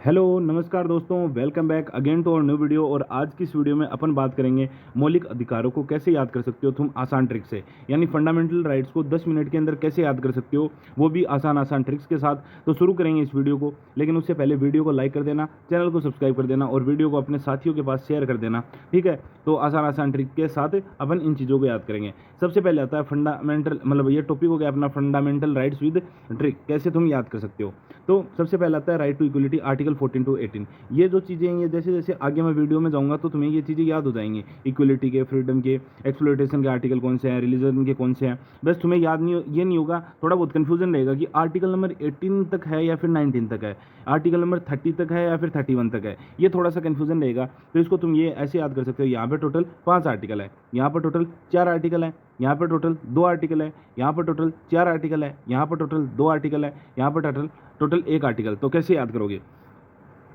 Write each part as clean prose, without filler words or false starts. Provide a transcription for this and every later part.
Hello नमस्कार दोस्तों, welcome back again to और न्यू वीडियो। और आज की इस वीडियो में अपन बात करेंगे मौलिक अधिकारों को कैसे याद कर सकते हो तुम आसान ट्रिक से, यानी फंडामेंटल राइट्स को 10 मिनट के अंदर कैसे याद कर सकते हो, वो भी आसान आसान ट्रिक्स के साथ। तो शुरू करेंगे इस वीडियो को, लेकिन उससे पहले वीडियो को लाइक कर देना, चैनल को सब्सक्राइब कर देना और वीडियो को अपने साथियों के पास शेयर कर देना, ठीक है। तो आसान आसान ट्रिक के साथ अपन इन चीज़ों को याद करेंगे। सबसे पहले आता है फंडामेंटल, मतलब ये टॉपिक हो गया अपना फंडामेंटल राइट्स विद ट्रिक, कैसे तुम याद कर सकते हो। तो सबसे पहले आता है right to equality, article 14 to 18। ये जो चीज़ें हैं, ये जैसे जैसे आगे मैं वीडियो में जाऊंगा तो तुम्हें ये चीज़ें याद हो जाएंगी। इक्वलिटी के, फ्रीडम के, एक्सप्लॉयटेशन के आर्टिकल कौन से हैं, रिलीजन के कौन से हैं। बस तुम्हें याद नहीं, ये नहीं होगा, थोड़ा बहुत कन्फ्यूजन रहेगा कि आर्टिकल नंबर 18 तक है या फिर 19 तक है, आर्टिकल नंबर 30 तक है या फिर 31 तक है, ये थोड़ा सा कन्फ्यूजन रहेगा। तो इसको तुम ये ऐसे याद कर सकते हो, यहाँ पर टोटल 5 आर्टिकल है, यहाँ पर टोटल 4 आर्टिकल है, यहाँ पर टोटल 2 आर्टिकल है, यहाँ पर टोटल 4 आर्टिकल है, यहाँ पर टोटल 2 आर्टिकल है, यहाँ पर टोटल 1 आर्टिकल। तो कैसे याद करोगे,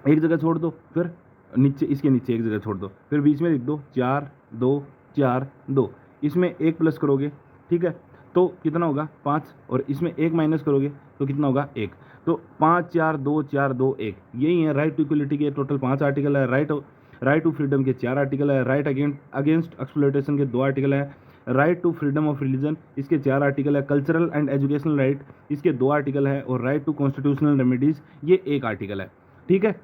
एक जगह छोड़ दो, फिर नीचे, इसके नीचे एक जगह छोड़ दो, फिर बीच में लिख दो 4 2 4 2, इसमें एक प्लस करोगे, ठीक है, तो कितना होगा 5, और इसमें एक माइनस करोगे तो कितना होगा 1। तो 5 4 2 4 2 1, यही है राइट टू इक्वलिटी के टोटल 5 आर्टिकल है, राइट टू फ्रीडम के 4 आर्टिकल है, राइट अगेंस्ट एक्सप्लॉयटेशन के 2 आर्टिकल है, right to freedom of religion इसके 4 आर्टिकल है, कल्चरल एंड एजुकेशनल राइट इसके 2 आर्टिकल है, और राइट टू कॉन्स्टिट्यूशनल रेमेडीज ये 1 आर्टिकल है, ठीक है।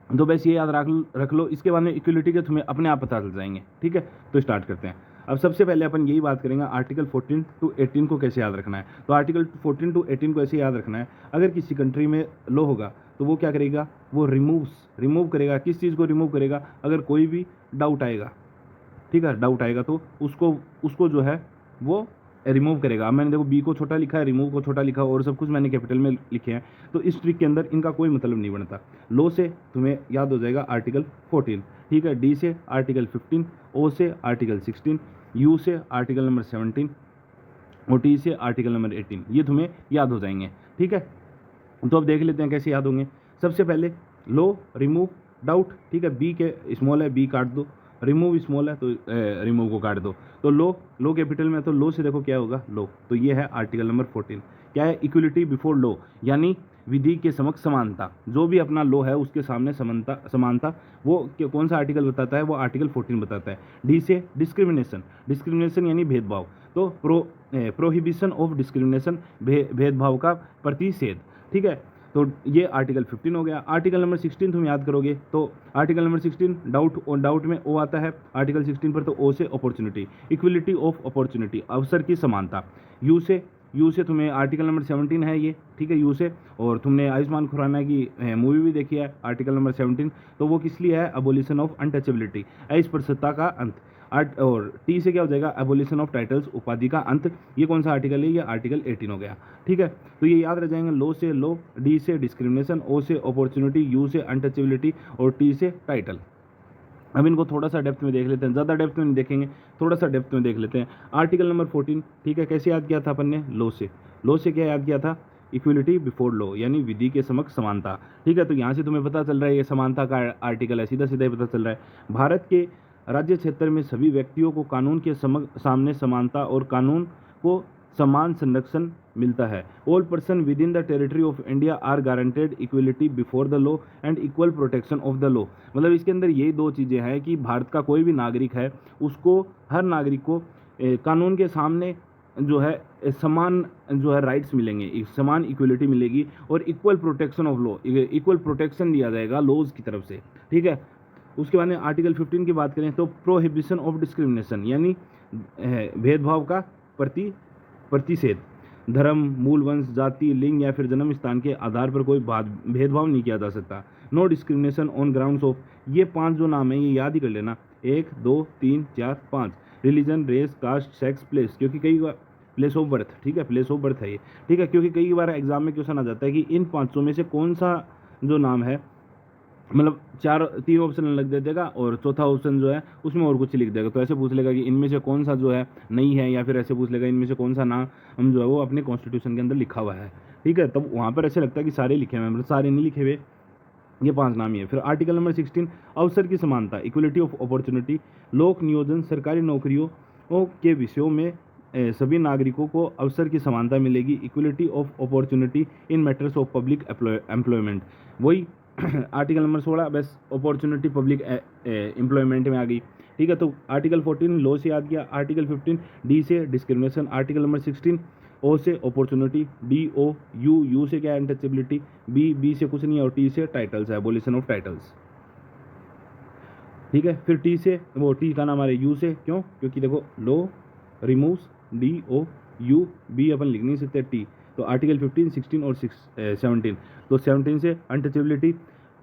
तो बस ये याद रख लो। इसके बाद में इक्वलिटी के तुम्हें अपने आप पता चल जाएंगे, ठीक है। तो स्टार्ट करते हैं। अब सबसे पहले अपन यही बात करेंगे आर्टिकल 14 टू 18 को कैसे याद रखना है। तो आर्टिकल 14 टू 18 को ऐसे याद रखना है, अगर किसी कंट्री में लॉ होगा तो वो क्या करेगा, वो रिमूव करेगा। किस चीज़ को रिमूव करेगा, अगर कोई भी डाउट आएगा, ठीक है, डाउट आएगा तो उसको जो है वो रिमूव करेगा। अब मैंने देखो बी को छोटा लिखा है, रिमूव को छोटा लिखा है, और सब कुछ मैंने कैपिटल में लिखे हैं। तो इस ट्रिक के अंदर इनका कोई मतलब नहीं बनता। लो से तुम्हें याद हो जाएगा आर्टिकल 14, ठीक है, डी से आर्टिकल 15, ओ से आर्टिकल 16, यू से आर्टिकल नंबर 17, और टी से आर्टिकल नंबर 18, ये तुम्हें याद हो जाएंगे, ठीक है। तो अब देख लेते हैं कैसे याद होंगे। सबसे पहले लो, रिमूव, डाउट, ठीक है, बी के स्मॉल है, बी काट दो, रिमूव स्मॉल है तो रिमूव को काट दो। तो लो कैपिटल में, तो लो से देखो क्या होगा, लो। तो ये है आर्टिकल नंबर 14, क्या है, इक्वलिटी बिफोर लो, यानी विधि के समक्ष समानता। जो भी अपना लो है उसके सामने समानता वो कौन सा आर्टिकल बताता है, वो आर्टिकल 14 बताता है। डी से डिस्क्रिमिनेशन यानी भेदभाव, तो प्रोहिबिशन ऑफ डिस्क्रिमिनेशन, भेदभाव का प्रतिषेध, ठीक है। तो ये आर्टिकल 15 हो गया। आर्टिकल नंबर 16 तुम याद करोगे तो आर्टिकल नंबर 16 डाउट, और डाउट में ओ आता है आर्टिकल 16 पर, तो ओ से अपॉर्चुनिटी, इक्वलिटी ऑफ अपॉर्चुनिटी, अवसर की समानता। यू से तुम्हें आर्टिकल नंबर 17 है ये, ठीक है, यू से। और तुमने आयुष्मान खुराना की मूवी भी देखी है, आर्टिकल नंबर 17, तो वो किस लिए है, अबोलिशन ऑफ अनटचेबिलिटी, अस्पृश्यता का अंत। और टी से क्या हो जाएगा, एबोलिशन ऑफ टाइटल्स, उपाधि का अंत। ये कौन सा आर्टिकल है, ये आर्टिकल 18 हो गया, ठीक है। तो ये याद रह जाएंगे, लो से लो, डी से डिस्क्रिमिनेशन, ओ से अपॉर्चुनिटी, यू से अनटचेबिलिटी, और टी से टाइटल। अब इनको थोड़ा सा डेप्थ में देख लेते हैं, ज़्यादा डेप्थ में नहीं देखेंगे, थोड़ा सा डेप्थ में देख लेते हैं। आर्टिकल नंबर 14, ठीक है, कैसे याद किया था अपन ने, लो से क्या याद किया था, इक्वलिटी बिफोर लो, यानी विधि के समक्ष समानता, ठीक है। तो यहाँ से तुम्हें पता चल रहा है ये समानता का आर्टिकल है, सीधा सीधा ही पता चल रहा है। भारत के राज्य क्षेत्र में सभी व्यक्तियों को कानून के सामने समानता और कानून को समान संरक्षण मिलता है। All person within the territory of India are guaranteed equality before the law and equal protection of the law. मतलब इसके अंदर यही दो चीज़ें हैं कि भारत का कोई भी नागरिक है, उसको, हर नागरिक को कानून के सामने जो है समान जो है राइट्स मिलेंगे, समान इक्वलिटी मिलेगी, और equal protection of law, equal protection दिया जाएगा लॉज की तरफ से, ठीक है। उसके बाद में आर्टिकल 15 की बात करें तो प्रोहिबिशन ऑफ डिस्क्रिमिनेशन, यानी भेदभाव का प्रतिषेध। धर्म, मूल वंश, जाति, लिंग या फिर जन्म स्थान के आधार पर कोई भेदभाव नहीं किया जा सकता। No discrimination on grounds of, ये 5 जो नाम है ये याद ही कर लेना, 1 2 3 4 5। Religion, race, caste, sex, place, क्योंकि कई बार प्लेस ऑफ बर्थ, ठीक है, प्लेस ऑफ बर्थ है ये, ठीक है, क्योंकि कई बार एग्जाम में क्वेश्चन आ जाता है कि इन 5 में से कौन सा जो नाम है, मतलब 3 ऑप्शन लग दे देगा और चौथा ऑप्शन जो है उसमें और कुछ लिख देगा। तो ऐसे पूछ लेगा कि इनमें से कौन सा जो है नहीं है, या फिर ऐसे पूछ लेगा इनमें से कौन सा नाम हम जो है वो अपने कॉन्स्टिट्यूशन के अंदर लिखा हुआ है, ठीक है। तब वहाँ पर ऐसे लगता है कि सारे लिखे हुए हैं, मतलब सारे नहीं लिखे हुए, ये 5 नाम ही है। फिर आर्टिकल नंबर 16, अवसर की समानता, इक्वलिटी ऑफ अपॉर्चुनिटी। लोक नियोजन, सरकारी नौकरियों के विषयों में सभी नागरिकों को अवसर की समानता मिलेगी, equality of opportunity in matters of public employment. वही आर्टिकल नंबर 16 बस अपॉर्चुनिटी पब्लिक एम्प्लॉयमेंट में आ गई, ठीक है। तो आर्टिकल 14 लॉ से याद किया, आर्टिकल 15 डी से डिस्क्रिमिनेशन, आर्टिकल नंबर 16 ओ से अपॉर्चुनिटी, डी ओ यू से क्या है अनटचेबिलिटी, बी से कुछ नहीं है और टी से टाइटल्स है, एबोलिशन ऑफ टाइटल्स, ठीक है। फिर टी से वो टी का नाम आ रहा है यू से, क्यों? क्योंकि देखो law removes D O U, B अपन लिख नहीं सकते टी, तो आर्टिकल 15 16 और 17, तो 17 से अनटचेबिलिटी,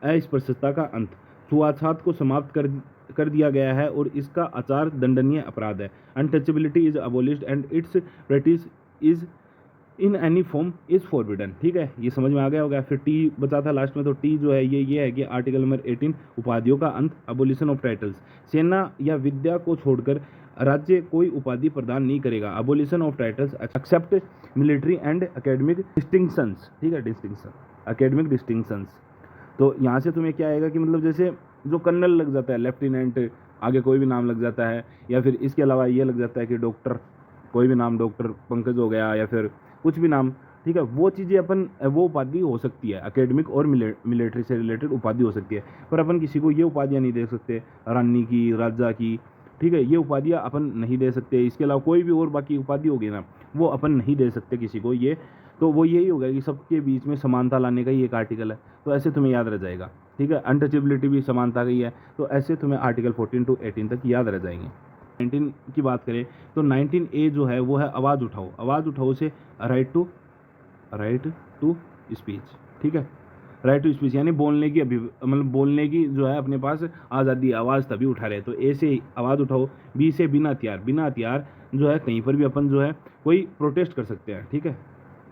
अस्पृश्यता का अंत, छुआछूत को समाप्त कर दिया गया है और इसका आचार दंडनीय अपराध है। Untouchability is abolished and it's practice is in any form is forbidden, ठीक है। ये समझ में आ गया होगा। फिर टी बचा था लास्ट में, तो टी जो है ये है कि आर्टिकल नंबर 18 उपाधियों का अंत, अबोलिशन ऑफ टाइटल्स, सेना या विद्या को छोड़कर राज्य कोई उपाधि प्रदान नहीं करेगा, abolition of titles except military and academic distinctions, ठीक है, डिस्टिंक्शन, एकेडमिक डिस्टिंक्शंस। तो यहाँ से तुम्हें क्या आएगा कि मतलब जैसे जो कर्नल लग जाता है, लेफ्टिनेंट, आगे कोई भी नाम लग जाता है, या फिर इसके अलावा ये लग जाता है कि डॉक्टर, कोई भी नाम, डॉक्टर पंकज हो गया या फिर कुछ भी नाम, ठीक है, वो चीज़ें अपन, वो उपाधि हो सकती है, एकेडमिक और मिलिट्री से रिलेटेड उपाधि हो सकती है, पर अपन किसी को ये उपाधियाँ नहीं दे सकते, रानी की, राजा की, ठीक है, ये उपाधियाँ अपन नहीं दे सकते। इसके अलावा कोई भी और बाकी उपाधि होगी ना, वो अपन नहीं दे सकते किसी को, ये तो वो यही होगा कि सबके बीच में समानता लाने का ही एक आर्टिकल है, तो ऐसे तुम्हें याद रह जाएगा, ठीक है। अनटचेबिलिटी भी समानता का ही है, तो ऐसे तुम्हें आर्टिकल 14 to 18 तक याद रह जाएंगे। 19 की बात करें तो 19A जो है वो है आवाज़ उठाओ, आवाज़ उठाओ से राइट टू स्पीच, ठीक है, राइट टू स्पीच यानी बोलने की, मतलब बोलने की जो है अपने पास आज़ादी, आवाज़ तभी उठा रहे, तो ए से आवाज़ उठाओ, बी से बिना हथियार, बिना हथियार जो है कहीं पर भी अपन जो है कोई प्रोटेस्ट कर सकते हैं, ठीक है,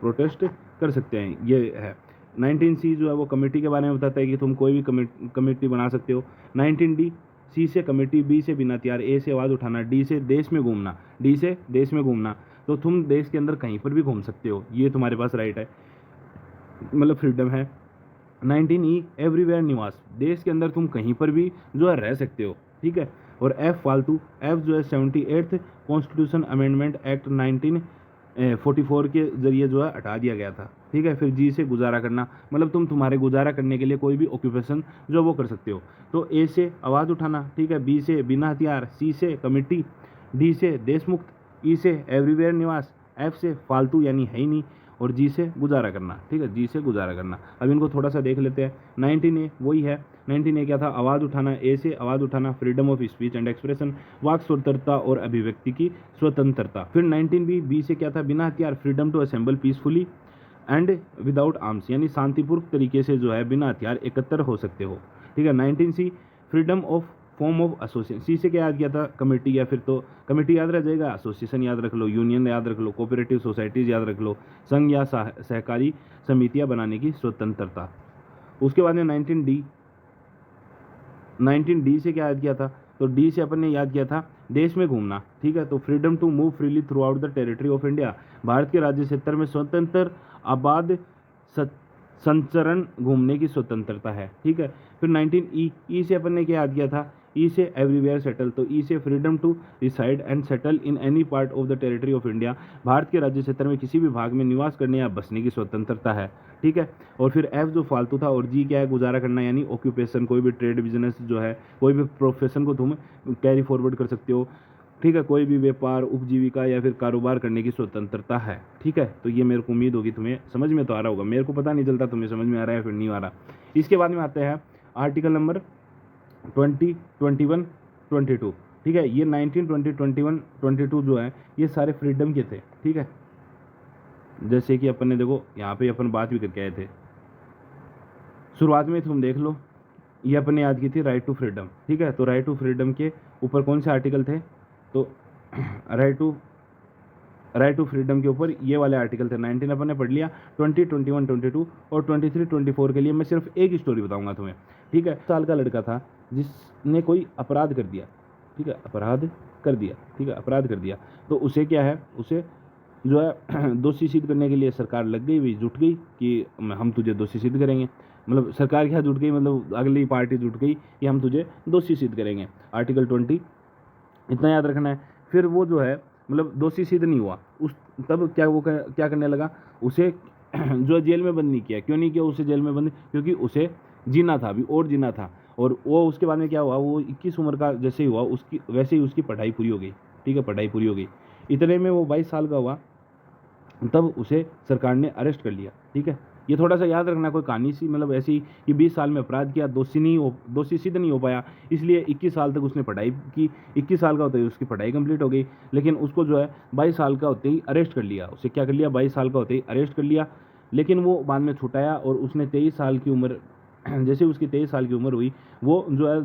प्रोटेस्ट कर सकते हैं, ये है। 19C जो है वो कमेटी के बारे में बताता है कि तुम कोई भी कमेटी बना सकते हो। 19D सी से कमेटी, बी से बिना हथियार, ए से आवाज़ उठाना, डी से देश में घूमना, डी से देश में घूमना, तो तुम देश के अंदर कहीं पर भी घूम सकते हो, ये तुम्हारे पास राइट है, मतलब फ्रीडम है। 19E एवरीवेयर निवास, देश के अंदर तुम कहीं पर भी जो है रह सकते हो, ठीक है। और एफ फालतू, एफ जो है 78th कॉन्स्टिट्यूशन अमेंडमेंट एक्ट 1944 के जरिए जो है हटा दिया गया था, ठीक है। फिर जी से गुजारा करना, मतलब तुम तुम्हारे गुजारा करने के लिए कोई भी ऑक्यूपेशन जो वो कर सकते हो, तो ए से आवाज़ उठाना, ठीक है, बी से बिना हथियार, सी से कमेटी, डी से देश मुक्त, ई से एवरीवेयर निवास, एफ से फालतू यानी है ही नहीं, और जी से गुजारा करना, ठीक है, जी से गुजारा करना। अब इनको थोड़ा सा देख लेते हैं। 19A वही है, 19A क्या था? आवाज़ उठाना, ए से आवाज़ उठाना, freedom of speech and expression, वाक स्वतंत्रता और अभिव्यक्ति की स्वतंत्रता। फिर 19B, बी से क्या था? बिना हथियार, freedom to assemble peacefully and without arms, यानी शांतिपूर्वक तरीके से जो है बिना हथियार एकत्र हो सकते हो, ठीक है। 19C freedom of form of association, C से क्या याद किया था? कमेटी, या फिर तो कमेटी याद रह जाएगा, एसोसिएशन याद रख लो, यूनियन याद रख लो, कोऑपरेटिव सोसाइटीज़ याद रख लो, संघ या सहकारी समितियां बनाने की स्वतंत्रता। उसके बाद में 19D से क्या याद किया था? तो डी से अपन ने याद किया था देश में घूमना, ठीक है। तो freedom to move freely throughout the territory of India, Bharat के राज्य क्षेत्र में स्वतंत्र आबाद संचरण घूमने की स्वतंत्रता है, ठीक है। फिर 19E से अपन ने क्या याद किया था? ई से एवरीवेयर सेटल, तो ई से freedom to reside and settle in any part of the territory of India, Bharat के राज्य क्षेत्र में किसी भी भाग में निवास करने या बसने की स्वतंत्रता है, ठीक है। और फिर एफ जो फालतू था, और जी क्या है? गुजारा करना, यानी ऑक्यूपेशन, कोई भी ट्रेड बिजनेस जो है, कोई भी प्रोफेशन को तुम कैरी फॉरवर्ड कर सकते हो, ठीक है, कोई भी व्यापार, उपजीविका या फिर कारोबार करने की स्वतंत्रता है, ठीक है। तो ये मेरे को उम्मीद होगी तुम्हें समझ में तो आ रहा होगा, मेरे को पता नहीं चलता तुम्हें समझ में आ रहा है फिर नहीं आ रहा। इसके बाद में आते हैं आर्टिकल नंबर 20, 21, 22, ठीक है। ये 19, 20, 21, 22 जो है ये सारे फ्रीडम के थे, ठीक है। जैसे कि अपन ने देखो यहाँ पे अपन बात भी करके आए थे, शुरुआत में तुम देख लो, ये अपन ने याद की थी राइट टू फ्रीडम, ठीक है। तो राइट टू फ्रीडम के ऊपर कौन से आर्टिकल थे? तो राइट टू फ्रीडम के ऊपर ये वाले आर्टिकल थे। 19 अपन ने पढ़ लिया, 20, 21, 22 और 23, 24 के लिए मैं सिर्फ एक स्टोरी बताऊंगा तुम्हें, ठीक है। साल का लड़का था जिसने कोई अपराध कर दिया, ठीक है, अपराध कर दिया, ठीक है, अपराध कर दिया, तो उसे क्या है? उसे जो है दोषी सिद्ध करने के लिए सरकार लग गई, भी जुट गई कि हम तुझे दोषी सिद्ध करेंगे, मतलब सरकार क्या जुट गई, मतलब अगली पार्टी जुट गई कि हम तुझे दोषी सिद्ध करेंगे। आर्टिकल 20 इतना याद रखना है। फिर वो जो है मतलब दोषी सिद्ध नहीं हुआ, उस तब क्या करने लगा? उसे जो जेल में बंद नहीं किया। क्यों नहीं किया उसे जेल में बंद? क्योंकि उसे जीना था, अभी और जीना था। और वो उसके बाद में क्या हुआ, वो 21 उम्र का जैसे ही हुआ उसकी वैसे ही उसकी पढ़ाई पूरी हो गई। ठीक है, पढ़ाई पूरी हो गई। इतने में वो 22 साल का हुआ, तब उसे सरकार ने अरेस्ट कर लिया। ठीक है, ये थोड़ा सा याद रखना, कोई कहानी सी मतलब ऐसी कि 20 साल में अपराध किया, दोषी सिद्ध नहीं हो पाया, इसलिए 21 साल तक उसने पढ़ाई की। 21 साल का होते ही उसकी पढ़ाई कंप्लीट हो गई, लेकिन उसको जो है 22 साल का होते ही अरेस्ट कर लिया। उसे क्या कर लिया, 22 साल का होते ही अरेस्ट कर लिया। लेकिन वो बाद में छुटाया और उसने 23 साल की उम्र जैसे उसकी 23 साल की उम्र हुई, वो जो है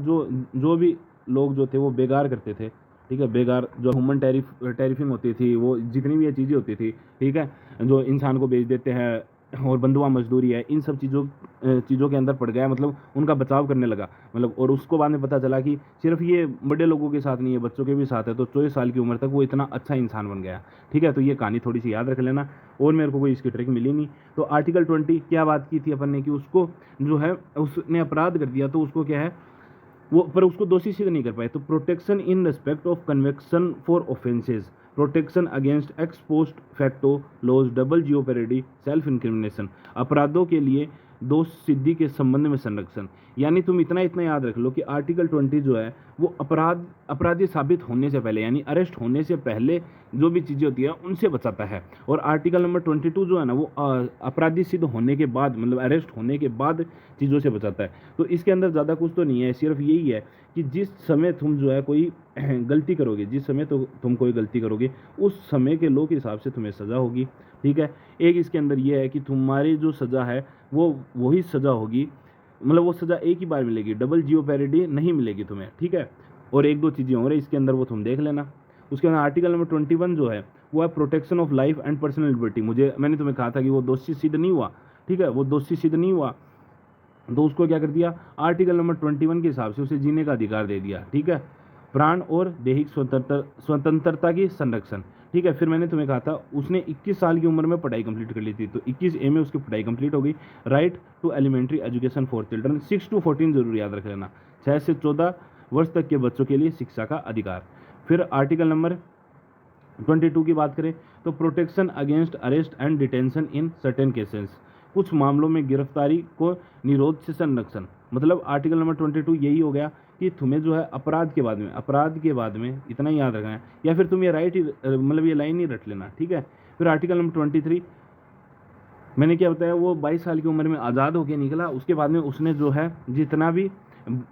जो भी लोग जो थे वो बेगार करते थे। ठीक है, बेगार जो ह्यूमन टेरिफिंग होती थी, वो जितनी भी ये चीज़ें होती थी, ठीक है, जो इंसान को बेच देते हैं और बंधुआ मजदूरी है, इन सब चीज़ों के अंदर पड़ गया, मतलब उनका बचाव करने लगा। मतलब और उसको बाद में पता चला कि सिर्फ ये बड़े लोगों के साथ नहीं है, बच्चों के भी साथ है। तो 24 साल की उम्र तक वो इतना अच्छा इंसान बन गया। ठीक है, तो ये कहानी थोड़ी सी याद रख लेना। और मेरे को कोई इसकी ट्रिक मिली नहीं। तो आर्टिकल 20 क्या बात की थी अपन ने कि उसको जो है उसने अपराध कर दिया, तो उसको क्या है वो, पर उसको दोषी सिद्ध नहीं कर पाए। तो protection in respect of conviction for offences, protection against ex post facto laws, double jeopardy, self incrimination, अपराधों के लिए दोष सिद्धि के संबंध में संरक्षण। यानी तुम इतना याद रख लो कि आर्टिकल 20 जो है वो अपराधी साबित होने से पहले, यानी अरेस्ट होने से पहले जो भी चीज़ें होती है उनसे बचाता है। और आर्टिकल नंबर 22 जो है ना, वो अपराधी सिद्ध होने के बाद, मतलब अरेस्ट होने के बाद चीज़ों से बचाता है। तो इसके अंदर ज़्यादा कुछ तो नहीं है, सिर्फ यही है कि जिस समय तुम जो है कोई गलती करोगे, जिस समय तो तुम कोई गलती करोगे, उस समय के लॉ के हिसाब से तुम्हें सज़ा होगी। ठीक है, एक इसके अंदर ये है कि तुम्हारी जो सज़ा है वो वही सज़ा होगी, मतलब वो सज़ा एक ही बार मिलेगी, डबल जियोपेरिडी नहीं मिलेगी तुम्हें। ठीक है, और एक दो चीज़ें और है इसके अंदर, वो तुम देख लेना। उसके अंदर आर्टिकल नंबर 21 जो है वो है protection of life and personal liberty. मैंने तुम्हें कहा था कि वो दोषी सिद्ध नहीं हुआ। ठीक है, वो दोषी सिद्ध नहीं हुआ, तो उसको क्या कर दिया, आर्टिकल नंबर 21 के हिसाब से उसे जीने का अधिकार दे दिया। ठीक है, प्राण और दैहिक स्वतंत्रता की संरक्षण। ठीक है, फिर मैंने तुम्हें कहा था उसने 21 साल की उम्र में पढ़ाई कंप्लीट कर ली थी, तो 21A में उसकी पढ़ाई कंप्लीट हो गई। Right to elementary education for children, 6 to 14 जरूर याद रख लेना, 6 से 14 वर्ष तक के बच्चों के लिए शिक्षा का अधिकार। फिर आर्टिकल नंबर 22 की बात करें तो protection against arrest and detention in certain cases, कुछ मामलों में गिरफ्तारी को निरोध से संरक्षण। मतलब आर्टिकल नंबर 22 यही हो गया कि तुम्हें जो है अपराध के बाद में इतना ही याद रखना है, या फिर तुम ये मतलब ये लाइन ही रट लेना। ठीक है, फिर आर्टिकल नंबर 23 मैंने क्या बताया, वो 22 साल की उम्र में आज़ाद होकर निकला। उसके बाद में उसने जो है जितना भी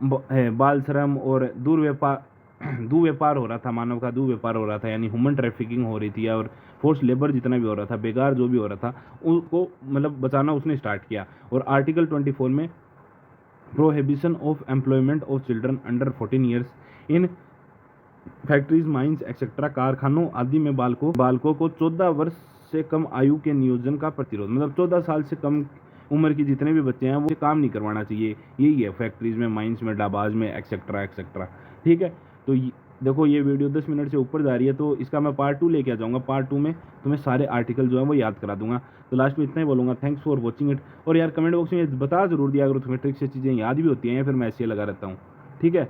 बाल श्रम और दुर्व्यापार हो रहा था, मानव का दुर्व्यापार हो रहा था, यानी ह्यूमन ट्रैफिकिंग हो रही थी, और फोर्स लेबर जितना भी हो रहा था, बेकार जो भी हो रहा था, उनको मतलब बचाना उसने स्टार्ट किया। और आर्टिकल 24 में prohibition of employment of children under 14 years in factories, mines etcetera, कारखानों आदि में बालकों को 14 वर्ष से कम आयु के नियोजन का प्रतिरोध। मतलब 14 साल से कम उम्र के जितने भी बच्चे हैं वो काम नहीं करवाना चाहिए। यही है फैक्ट्रीज में, माइंस में, डाबाज में, एक्सेट्रा एक्सेट्रा। ठीक है, तो देखो ये वीडियो 10 मिनट से ऊपर जा रही है, तो इसका मैं पार्ट 2 लेके आ जाऊँगा। पार्ट 2 में तुम्हें सारे आर्टिकल जो है वो याद करा दूंगा। तो लास्ट में इतना ही बोलूँगा, थैंक्स फॉर वॉचिंग इट। और यार कमेंट बॉक्स में बता जरूर दिया अगर तुम्हें ट्रिक से चीज़ें याद भी होती हैं या फिर मैं ऐसे लगा रहता हूँ। ठीक है।